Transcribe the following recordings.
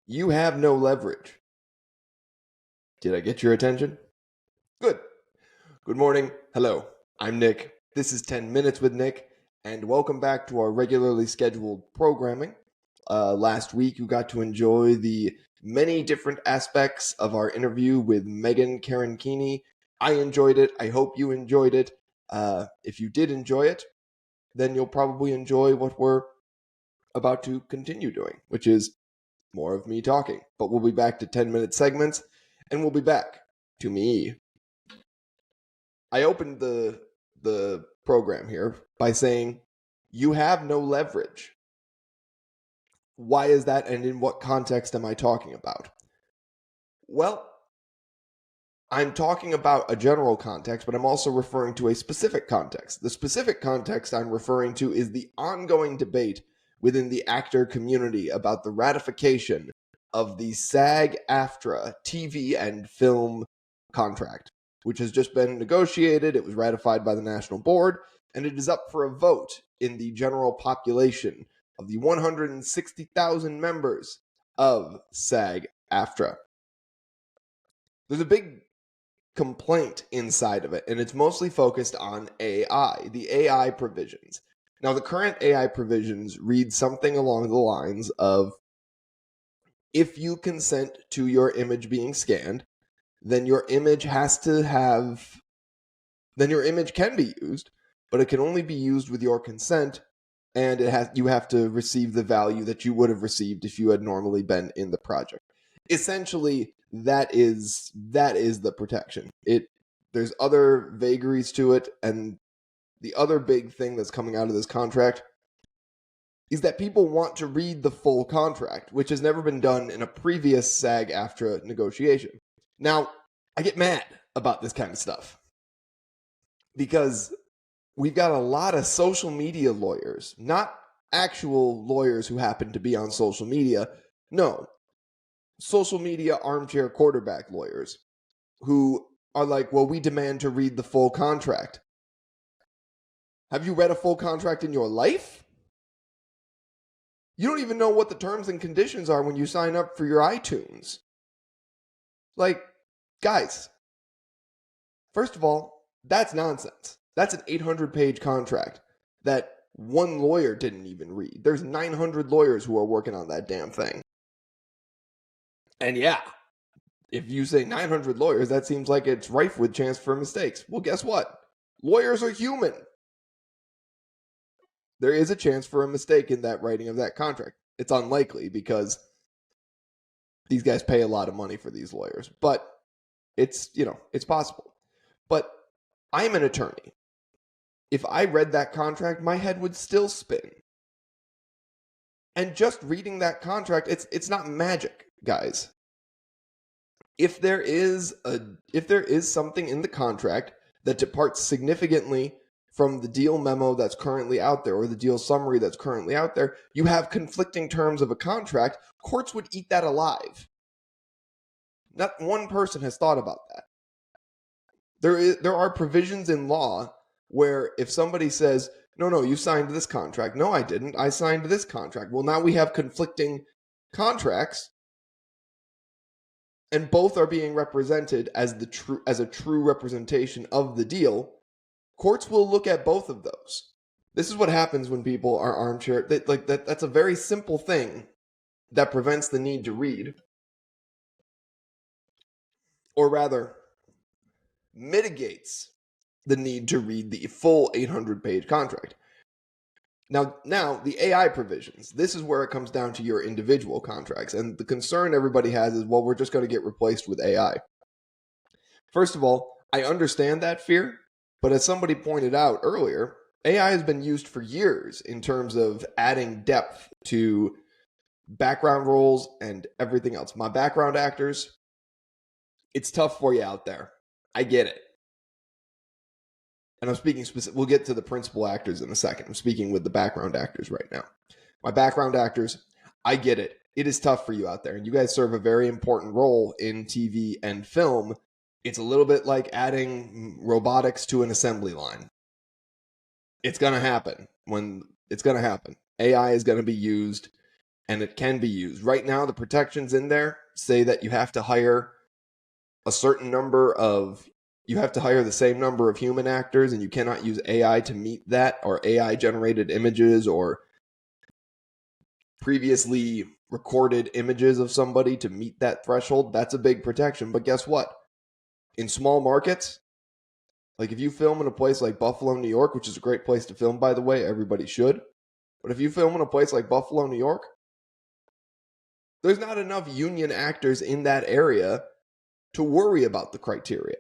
You have no leverage. Did I get your attention? Good. Good morning. Hello. I'm Nick. This is 10 Minutes with Nick, and welcome back to our regularly scheduled programming. Last week, you got to enjoy the many different aspects of our interview with Megan Karankini. I enjoyed it. I hope you enjoyed it. If you did enjoy it, then you'll probably enjoy what we're about to continue doing, which is more of me talking. But we'll be back to 10-minute segments, and we'll be back to me. I opened the program here by saying, you have no leverage. Why is that, and in what context am I talking about? Well, I'm talking about a general context, but I'm also referring to a specific context. The specific context I'm referring to is the ongoing debate within the actor community about the ratification of the SAG-AFTRA TV and film contract, which has just been negotiated. It was ratified by the National Board, and it is up for a vote in the general population of the 160,000 members of SAG-AFTRA. There's a big complaint inside of it, and it's mostly focused on AI, the AI provisions. Now, the current AI provisions read something along the lines of, if you consent to your image being scanned, then your image can be used, but it can only be used with your consent, and you have to receive the value that you would have received if you had normally been in the project. Essentially, that is the protection. There's other vagaries to it, and the other big thing that's coming out of this contract is that people want to read the full contract, which has never been done in a previous SAG-AFTRA negotiation. Now, I get mad about this kind of stuff because we've got a lot of social media lawyers, not actual lawyers who happen to be on social media. No, social media armchair quarterback lawyers who are like, well, we demand to read the full contract. Have you read a full contract in your life? You don't even know what the terms and conditions are when you sign up for your iTunes. Like, guys, first of all, that's nonsense. That's an 800-page contract that one lawyer didn't even read. There's 900 lawyers who are working on that damn thing. And yeah, if you say 900 lawyers, that seems like it's rife with chance for mistakes. Well, guess what? Lawyers are human. There is a chance for a mistake in that writing of that contract. It's unlikely because these guys pay a lot of money for these lawyers, but it's possible. But I'm an attorney. If I read that contract, my head would still spin. And just reading that contract, it's not magic, guys. If there is something in the contract that departs significantly from the deal memo that's currently out there or the deal summary that's currently out there, you have conflicting terms of a contract, courts would eat that alive. Not one person has thought about that. There are provisions in law where if somebody says, no, you signed this contract. No, I didn't. I signed this contract. Well, now we have conflicting contracts, and both are being represented as a true representation of the deal. Courts will look at both of those. This is what happens when people are armchair. That's a very simple thing that prevents the need to read, or rather, mitigates the need to read the full 800-page contract. Now, the AI provisions, this is where it comes down to your individual contracts. And the concern everybody has is, well, we're just going to get replaced with AI. First of all, I understand that fear, but as somebody pointed out earlier, AI has been used for years in terms of adding depth to background roles and everything else. My background actors, it's tough for you out there. I get it. And I'm speaking specific. We'll get to the principal actors in a second. I'm speaking with the background actors right now. My background actors, I get it. It is tough for you out there. And you guys serve a very important role in TV and film. It's a little bit like adding robotics to an assembly line. It's going to happen. AI is going to be used and it can be used. Right now, the protections in there say that you have to hire you have to hire the same number of human actors, and you cannot use AI to meet that, or AI generated images or previously recorded images of somebody to meet that threshold. That's a big protection. But guess what? In small markets, like if you film in a place like Buffalo, New York, which is a great place to film, by the way, everybody should. But if you film in a place like Buffalo, New York, there's not enough union actors in that area to worry about the criteria.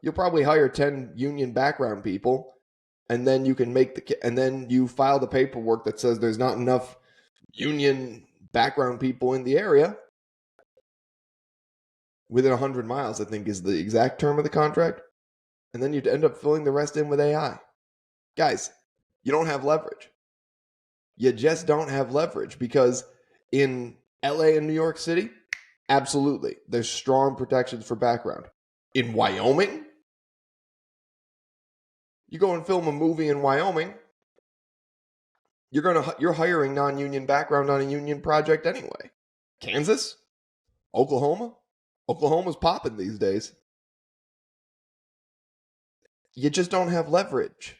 You'll probably hire 10 union background people, and then you file the paperwork that says there's not enough union background people in the area. Within 100 miles, I think, is the exact term of the contract. And then you'd end up filling the rest in with AI. Guys, you don't have leverage. You just don't have leverage, because in LA and New York City, absolutely, there's strong protections for background. In Wyoming, you go and film a movie in Wyoming, you're hiring non-union background on a union project anyway. Kansas, Oklahoma's popping these days. You just don't have leverage.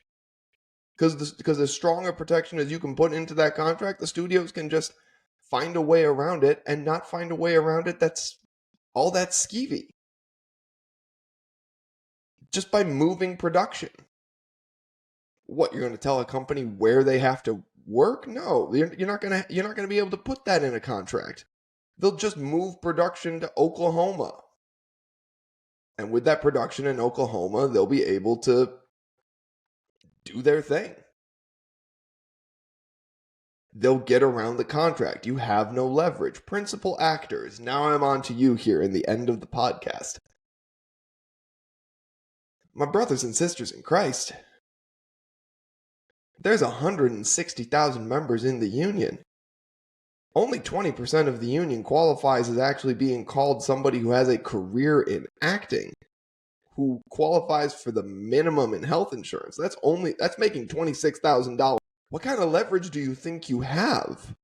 Because as strong a protection as you can put into that contract, the studios can just find a way around it, and not find a way around it that's all that skeevy. Just by moving production. What, you're going to tell a company where they have to work? No, you're not going to be able to put that in a contract. They'll just move production to Oklahoma. And with that production in Oklahoma, they'll be able to do their thing. They'll get around the contract. You have no leverage. Principal actors. Now I'm on to you here in the end of the podcast. My brothers and sisters in Christ, there's 160,000 members in the union. Only 20% of the union qualifies as actually being called somebody who has a career in acting, who qualifies for the minimum in health insurance. That's making $26,000. What kind of leverage do you think you have?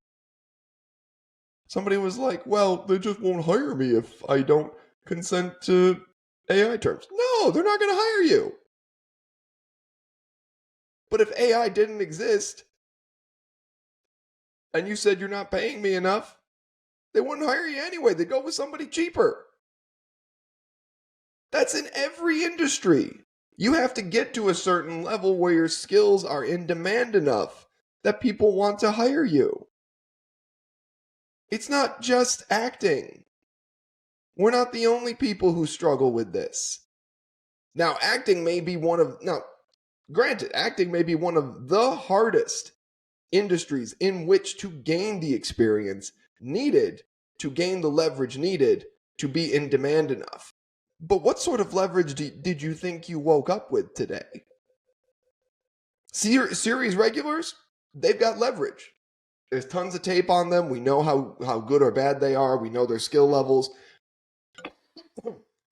Somebody was like, well, they just won't hire me if I don't consent to AI terms. No, they're not going to hire you. But if AI didn't exist, and you said you're not paying me enough, they wouldn't hire you anyway. They'd go with somebody cheaper. That's in every industry. You have to get to a certain level where your skills are in demand enough that people want to hire you. It's not just acting. We're not the only people who struggle with this. Now, acting may be one of the hardest industries in which to gain the experience needed, to gain the leverage needed to be in demand enough. But what sort of leverage did you think you woke up with today? Series regulars, they've got leverage. There's tons of tape on them. We know how good or bad they are. We know their skill levels.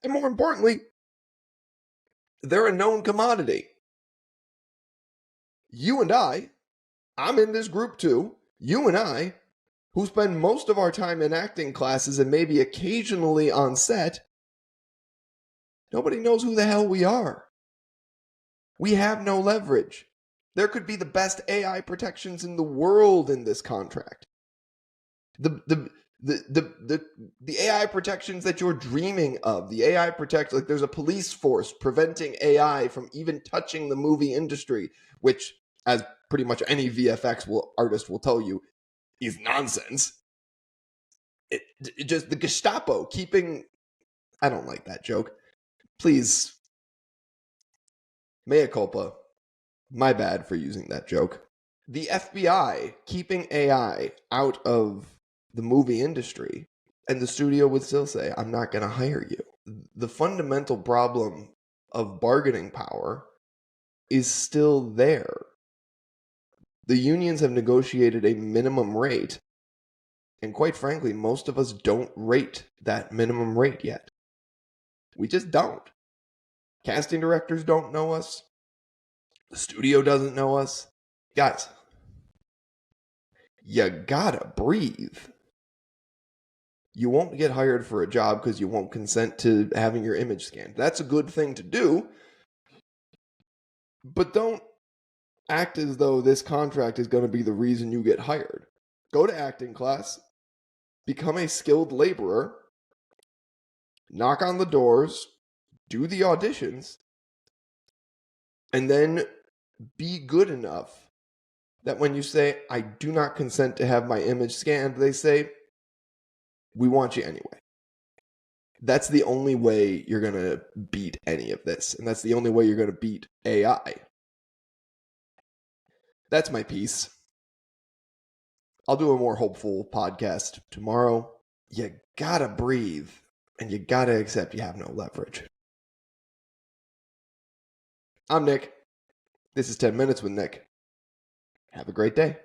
And more importantly, they're a known commodity. You and I'm in this group too, you and I, who spend most of our time in acting classes and maybe occasionally on set, nobody knows who the hell we are. We have no leverage. There could be the best AI protections in the world in this contract. The AI protections that you're dreaming of, the AI like there's a police force preventing AI from even touching the movie industry, which, as pretty much any VFX artist will tell you, is nonsense. It just the Gestapo keeping... I don't like that joke. Please, mea culpa. My bad for using that joke. The FBI keeping AI out of the movie industry, and the studio would still say, I'm not going to hire you. The fundamental problem of bargaining power is still there. The unions have negotiated a minimum rate, and quite frankly, most of us don't rate that minimum rate yet. We just don't. Casting directors don't know us. The studio doesn't know us. Guys, you gotta breathe. You won't get hired for a job because you won't consent to having your image scanned. That's a good thing to do, but don't act as though this contract is going to be the reason you get hired. Go to acting class, become a skilled laborer, knock on the doors, do the auditions, and then be good enough that when you say, I do not consent to have my image scanned, they say, we want you anyway. That's the only way you're going to beat any of this. And that's the only way you're going to beat AI. That's my piece. I'll do a more hopeful podcast tomorrow. You gotta breathe, and you gotta accept you have no leverage. I'm Nick. This is 10 Minutes with Nick. Have a great day.